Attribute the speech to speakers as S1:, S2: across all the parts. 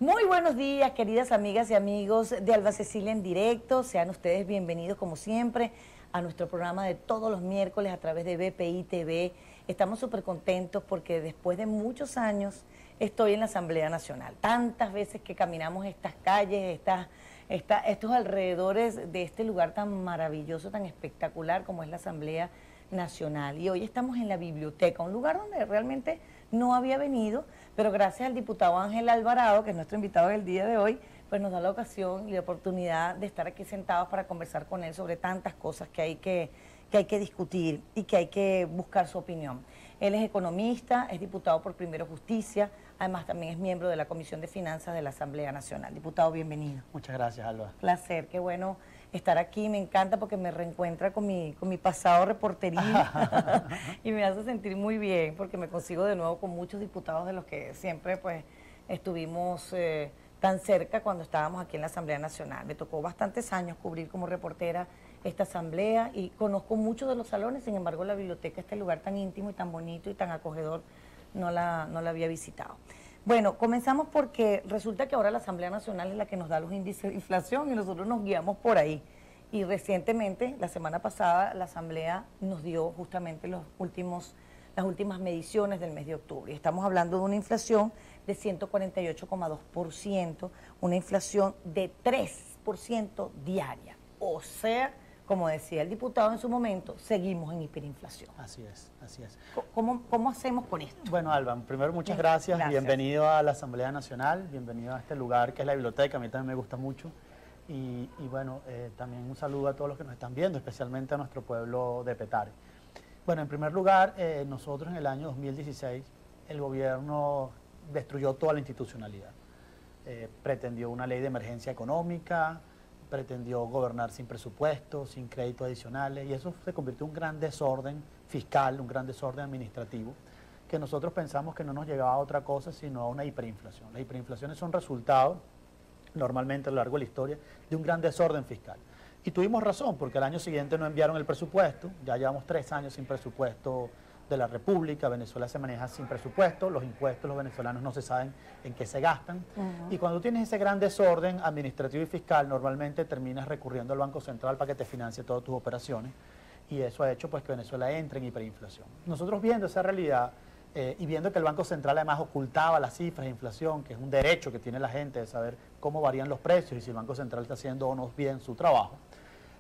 S1: Muy buenos días, queridas amigas y amigos de Alba Cecilia en directo. Sean ustedes bienvenidos, como siempre, a nuestro programa de todos los miércoles a través de BPI TV. Estamos súper contentos porque después de muchos años estoy en la Asamblea Nacional. Tantas veces que caminamos estas calles, estos alrededores de este lugar tan maravilloso, tan espectacular como es la Asamblea Nacional. Y hoy estamos en la biblioteca, un lugar donde realmente no había venido, pero gracias al diputado Ángel Alvarado, que es nuestro invitado del día de hoy, pues nos da la ocasión y la oportunidad de estar aquí sentados para conversar con él sobre tantas cosas que hay que discutir y que hay que buscar su opinión. Él es economista, es diputado por Primero Justicia, además también es miembro de la Comisión de Finanzas de la Asamblea Nacional. Diputado, bienvenido.
S2: Muchas gracias, Alba.
S1: Placer, qué bueno estar aquí, me encanta porque me reencuentra con mi pasado reporteril y me hace sentir muy bien porque me consigo de nuevo con muchos diputados de los que siempre pues estuvimos tan cerca cuando estábamos aquí en la Asamblea Nacional. Me tocó bastantes años cubrir como reportera esta asamblea y conozco muchos de los salones, sin embargo la biblioteca, este lugar tan íntimo y tan bonito y tan acogedor, no la había visitado. Bueno, comenzamos porque resulta que ahora la Asamblea Nacional es la que nos da los índices de inflación y nosotros nos guiamos por ahí. Y recientemente, la semana pasada, la Asamblea nos dio justamente las últimas mediciones del mes de octubre. Y estamos hablando de una inflación de 148,2%, una inflación de 3% diaria. O sea, como decía el diputado en su momento, seguimos en hiperinflación.
S2: Así es, así es.
S1: ¿Cómo hacemos con esto?
S2: Bueno, Alba, primero muchas gracias. Bienvenido a la Asamblea Nacional, bienvenido a este lugar que es la biblioteca, a mí también me gusta mucho. Y bueno, también un saludo a todos los que nos están viendo, especialmente a nuestro pueblo de Petare. Bueno, en primer lugar, nosotros en el año 2016, el gobierno destruyó toda la institucionalidad. Pretendió una ley de emergencia económica, pretendió gobernar sin presupuesto, sin créditos adicionales, y eso se convirtió en un gran desorden fiscal, un gran desorden administrativo, que nosotros pensamos que no nos llegaba a otra cosa sino a una hiperinflación. Las hiperinflaciones son resultado, normalmente a lo largo de la historia, de un gran desorden fiscal. Y tuvimos razón, porque al año siguiente no enviaron el presupuesto, ya llevamos 3 años sin presupuesto de la República, Venezuela se maneja sin presupuesto, los impuestos los venezolanos no se saben en qué se gastan, y cuando tienes ese gran desorden administrativo y fiscal, normalmente terminas recurriendo al Banco Central para que te financie todas tus operaciones, y eso ha hecho pues que Venezuela entre en hiperinflación. Nosotros viendo esa realidad y viendo que el Banco Central además ocultaba las cifras de inflación, que es un derecho que tiene la gente de saber cómo varían los precios y si el Banco Central está haciendo o no bien su trabajo,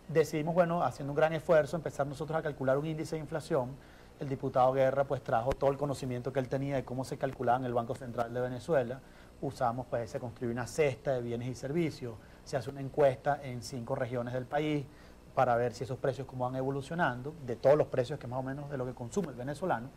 S2: decidimos, bueno, haciendo un gran esfuerzo, empezar nosotros a calcular un índice de inflación. El diputado Guerra pues trajo todo el conocimiento que él tenía de cómo se calculaba en el Banco Central de Venezuela. Usamos, pues se construye una cesta de bienes y servicios, se hace una encuesta en 5 regiones del país para ver si esos precios cómo van evolucionando, de todos los precios que más o menos de lo que consume el venezolano.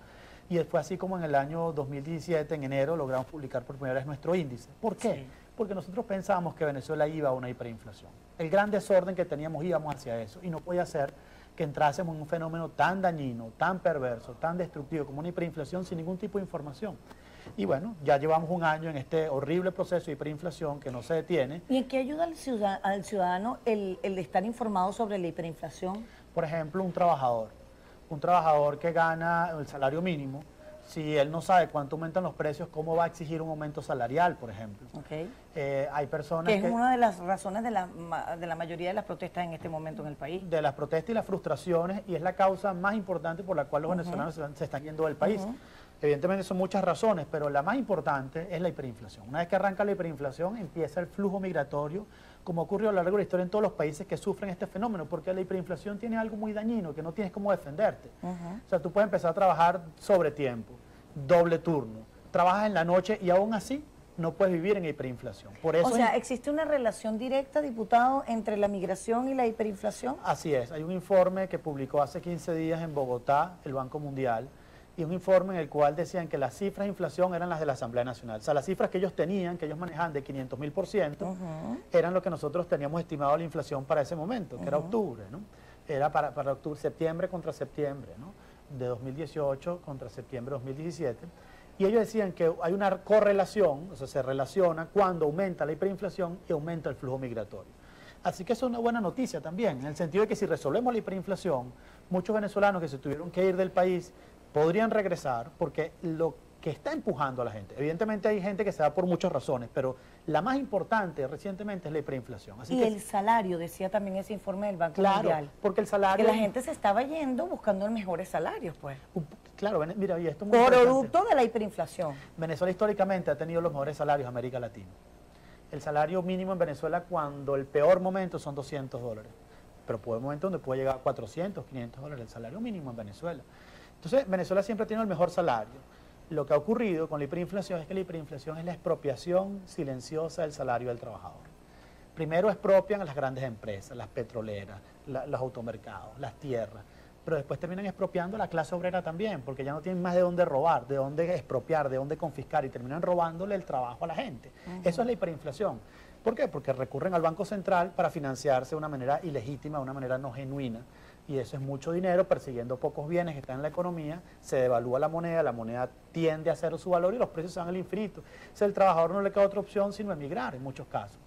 S2: Y fue así como en el año 2017, en enero, logramos publicar por primera vez nuestro índice. ¿Por qué? Sí. Porque nosotros pensábamos que Venezuela iba a una hiperinflación. El gran desorden que teníamos íbamos hacia eso y no podía ser que entrásemos en un fenómeno tan dañino, tan perverso, tan destructivo como una hiperinflación sin ningún tipo de información. Y bueno, ya llevamos un año en este horrible proceso de hiperinflación que no se detiene.
S1: ¿Y en qué ayuda al ciudadano el de estar informado sobre la hiperinflación?
S2: Por ejemplo, un trabajador que gana el salario mínimo, si él no sabe cuánto aumentan los precios, ¿cómo va a exigir un aumento salarial, por ejemplo?
S1: Okay.
S2: Hay personas
S1: que es una de las razones de la mayoría de las protestas en este momento en el país.
S2: De las protestas y las frustraciones, y es la causa más importante por la cual los venezolanos se están yendo del país. Evidentemente son muchas razones, pero la más importante es la hiperinflación. Una vez que arranca la hiperinflación, empieza el flujo migratorio, como ocurrió a lo largo de la historia en todos los países que sufren este fenómeno, porque la hiperinflación tiene algo muy dañino, que no tienes cómo defenderte. O sea, tú puedes empezar a trabajar sobre tiempo, doble turno, trabajas en la noche y aún así no puedes vivir en hiperinflación. Por eso,
S1: o sea, ¿existe una relación directa, diputado, entre la migración y la hiperinflación?
S2: Así es. Hay un informe que publicó hace 15 días en Bogotá el Banco Mundial, y un informe en el cual decían que las cifras de inflación eran las de la Asamblea Nacional. O sea, las cifras que ellos tenían, que ellos manejaban de 500.000%, eran lo que nosotros teníamos estimado la inflación para ese momento, que era octubre, ¿no? Era para octubre, septiembre contra septiembre, ¿no? De 2018 contra septiembre de 2017. Y ellos decían que hay una correlación, o sea, se relaciona cuando aumenta la hiperinflación y aumenta el flujo migratorio. Así que eso es una buena noticia también, en el sentido de que si resolvemos la hiperinflación, muchos venezolanos que se tuvieron que ir del país podrían regresar, porque lo que está empujando a la gente. Evidentemente hay gente que se da por muchas razones, pero la más importante recientemente es la hiperinflación.
S1: Así que el salario, decía también ese informe del Banco Mundial.
S2: Porque el salario...
S1: Que la gente se estaba yendo buscando mejores salarios, pues.
S2: Claro, mira, y esto es muy
S1: producto de la hiperinflación.
S2: Venezuela históricamente ha tenido los mejores salarios de América Latina. El salario mínimo en Venezuela cuando el peor momento son $200, pero puede haber momentos donde puede llegar a 400, $500 el salario mínimo en Venezuela. Entonces, Venezuela siempre ha tenido el mejor salario. Lo que ha ocurrido con la hiperinflación es que la hiperinflación es la expropiación silenciosa del salario del trabajador. Primero expropian a las grandes empresas, las petroleras, los automercados, las tierras, pero después terminan expropiando a la clase obrera también, porque ya no tienen más de dónde robar, de dónde expropiar, de dónde confiscar, y terminan robándole el trabajo a la gente. Eso es la hiperinflación. ¿Por qué? Porque recurren al Banco Central para financiarse de una manera ilegítima, de una manera no genuina, y eso es mucho dinero persiguiendo pocos bienes que están en la economía, se devalúa la moneda tiende a cero su valor y los precios se van al infinito. O sea, el trabajador no le queda otra opción sino emigrar en muchos casos,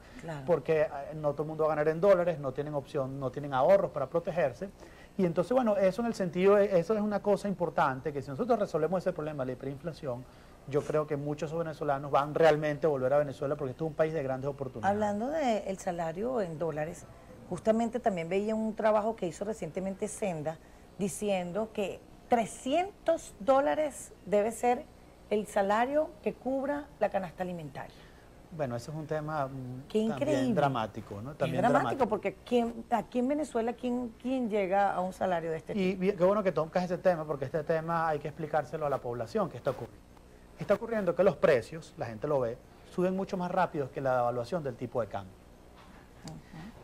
S2: porque no todo el mundo va a ganar en dólares, no tienen opción, no tienen ahorros para protegerse, y entonces, bueno, eso en el sentido, eso es una cosa importante, que si nosotros resolvemos ese problema de la hiperinflación, yo creo que muchos venezolanos van realmente a volver a Venezuela porque esto es un país de grandes oportunidades.
S1: Hablando del salario en dólares, justamente también veía un trabajo que hizo recientemente Senda diciendo que $300 debe ser el salario que cubra la canasta alimentaria.
S2: Bueno, ese es un tema
S1: también
S2: dramático, ¿no? También
S1: es dramático porque aquí en Venezuela, ¿quién llega a un salario de este tipo?
S2: Y qué bueno que tocas ese tema, porque este tema hay que explicárselo a la población que está ocurriendo. Está ocurriendo que los precios, la gente lo ve, suben mucho más rápido que la devaluación del tipo de cambio.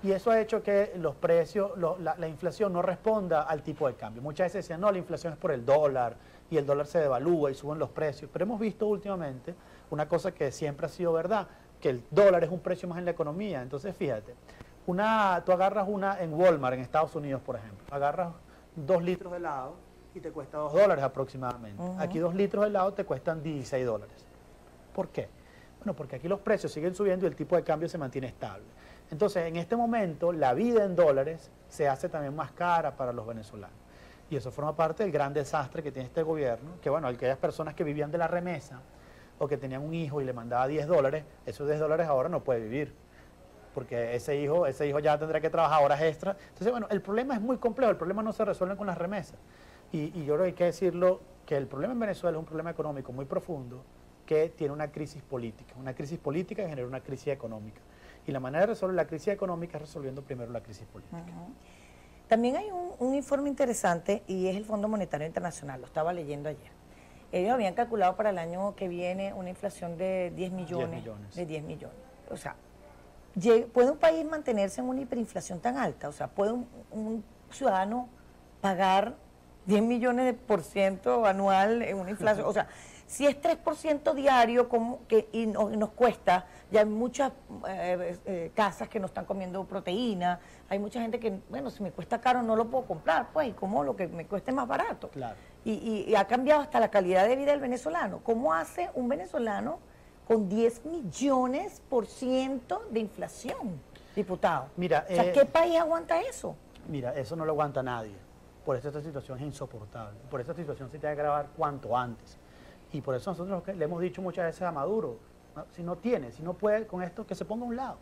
S2: Y eso ha hecho que los precios, la inflación no responda al tipo de cambio. Muchas veces decían, no, la inflación es por el dólar, y el dólar se devalúa y suben los precios. Pero hemos visto últimamente una cosa que siempre ha sido verdad, que el dólar es un precio más en la economía. Entonces, fíjate, tú agarras en Walmart, en Estados Unidos, por ejemplo, agarras 2 litros de helado y te cuesta $2 aproximadamente. Aquí 2 litros de helado te cuestan $16. ¿Por qué? Bueno, porque aquí los precios siguen subiendo y el tipo de cambio se mantiene estable. Entonces, en este momento, la vida en dólares se hace también más cara para los venezolanos. Y eso forma parte del gran desastre que tiene este gobierno, que bueno, aquellas personas que vivían de la remesa o que tenían un hijo y le mandaba $10, esos $10 ahora no puede vivir, porque ese hijo ya tendrá que trabajar horas extras. Entonces, bueno, el problema es muy complejo, el problema no se resuelve con las remesas. Y yo creo que hay que decirlo, que el problema en Venezuela es un problema económico muy profundo que tiene una crisis política que genera una crisis económica. Y la manera de resolver la crisis económica es resolviendo primero la crisis política.
S1: También hay un informe interesante y es el Fondo Monetario Internacional, lo estaba leyendo ayer. Ellos habían calculado para el año que viene una inflación de 10 millones. De 10 millones. O sea, ¿puede un país mantenerse en una hiperinflación tan alta? O sea, ¿puede un ciudadano pagar 10 millones de por ciento anual en una inflación? O sea, si es 3% diario y nos cuesta, ya hay muchas casas que no están comiendo proteína, hay mucha gente que, bueno, si me cuesta caro no lo puedo comprar, pues, y como lo que me cueste más barato.
S2: Claro.
S1: Y ha cambiado hasta la calidad de vida del venezolano. ¿Cómo hace un venezolano con 10 millones por ciento de inflación, diputado?
S2: Mira,
S1: o sea, ¿qué país aguanta eso?
S2: Mira, eso no lo aguanta nadie. Por eso esta situación es insoportable. Por esta situación se tiene que agravar cuanto antes. Y por eso nosotros le hemos dicho muchas veces a Maduro, si no puede con esto, que se ponga a un lado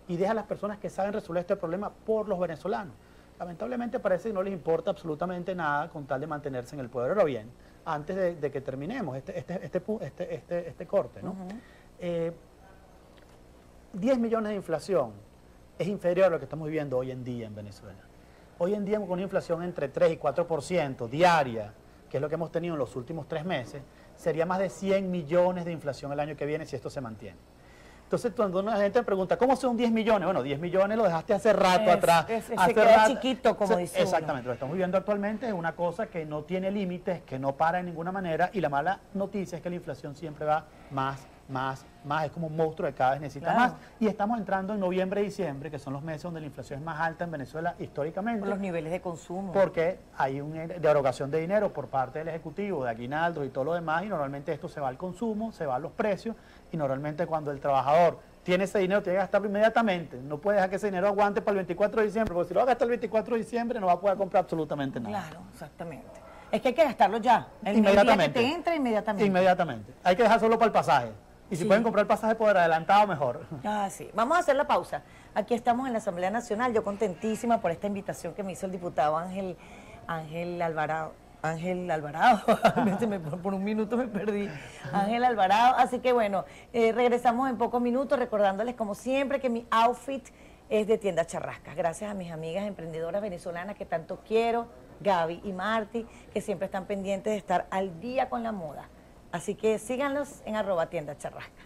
S2: y deja a las personas que saben resolver este problema por los venezolanos. Lamentablemente parece que no les importa absolutamente nada con tal de mantenerse en el poder. Ahora bien, antes de que terminemos este corte, ¿no? 10 millones de inflación es inferior a lo que estamos viviendo hoy en día en Venezuela. Hoy en día con una inflación entre 3 y 4% diaria, que es lo que hemos tenido en los últimos 3 meses, sería más de 100 millones de inflación el año que viene si esto se mantiene. Entonces, cuando una gente pregunta, ¿cómo son 10 millones? Bueno, 10 millones lo dejaste hace rato atrás.
S1: Se queda chiquito, como dice
S2: exactamente, lo estamos viviendo actualmente, es una cosa que no tiene límites, que no para de ninguna manera, y la mala noticia es que la inflación siempre va más, es como un monstruo que cada vez necesita más. Y estamos entrando en noviembre y diciembre, que son los meses donde la inflación es más alta en Venezuela históricamente.
S1: Por los niveles de consumo.
S2: Porque hay una derogación de dinero por parte del Ejecutivo, de aguinaldos y todo lo demás, y normalmente esto se va al consumo, se va a los precios, y normalmente cuando el trabajador tiene ese dinero, tiene que gastarlo inmediatamente. No puede dejar que ese dinero aguante para el 24 de diciembre, porque si lo va a gastar el 24 de diciembre no va a poder comprar absolutamente nada.
S1: Claro, exactamente. Es que hay que gastarlo ya.
S2: Inmediatamente.
S1: El día que te entra, inmediatamente.
S2: Inmediatamente. Hay que dejar solo para el pasaje. Y si pueden comprar el pasaje por adelantado, mejor.
S1: Ah, sí. Vamos a hacer la pausa. Aquí estamos en la Asamblea Nacional. Yo contentísima por esta invitación que me hizo el diputado Ángel Alvarado. Por un minuto me perdí. Ángel Alvarado. Así que bueno, regresamos en pocos minutos recordándoles como siempre que mi outfit es de Tienda Charrascas. Gracias a mis amigas emprendedoras venezolanas que tanto quiero, Gaby y Marti, que siempre están pendientes de estar al día con la moda. Así que síganlos en @tienda Charrascas.